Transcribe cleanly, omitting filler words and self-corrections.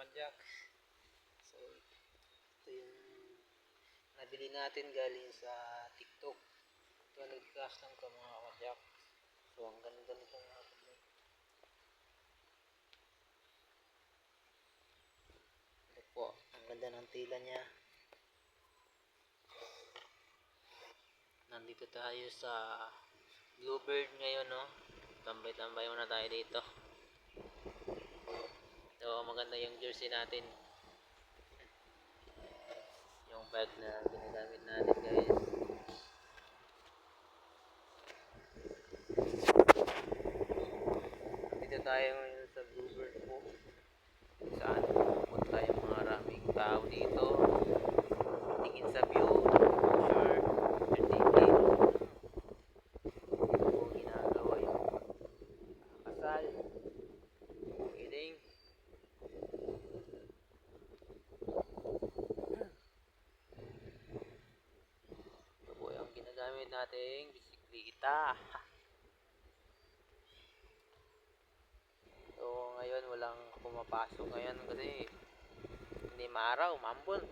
kadyak. So ito yung nabili natin galing sa TikTok. 200 cash lang ko mga kadyak. So ang ganda nito mga kadyak. Ito po, ang ganda ng tila niya. Nandito tayo sa Bluebird ngayon, no? Tambay-tambay muna tayo dito. So maganda yung jersey natin. Yung bag na ginagamit natin, guys. Dito tayo ngayon sa Bluebird po. Saan pupunta yung maraming tao dito. Tingin sa view. Sure. Tingin. Ito po ginagawa yung kasal. Wedding. Ito po yung ginagamit nating bisikleta. So ngayon walang pumapasok ngayon kasi hindi maaraw, mambon.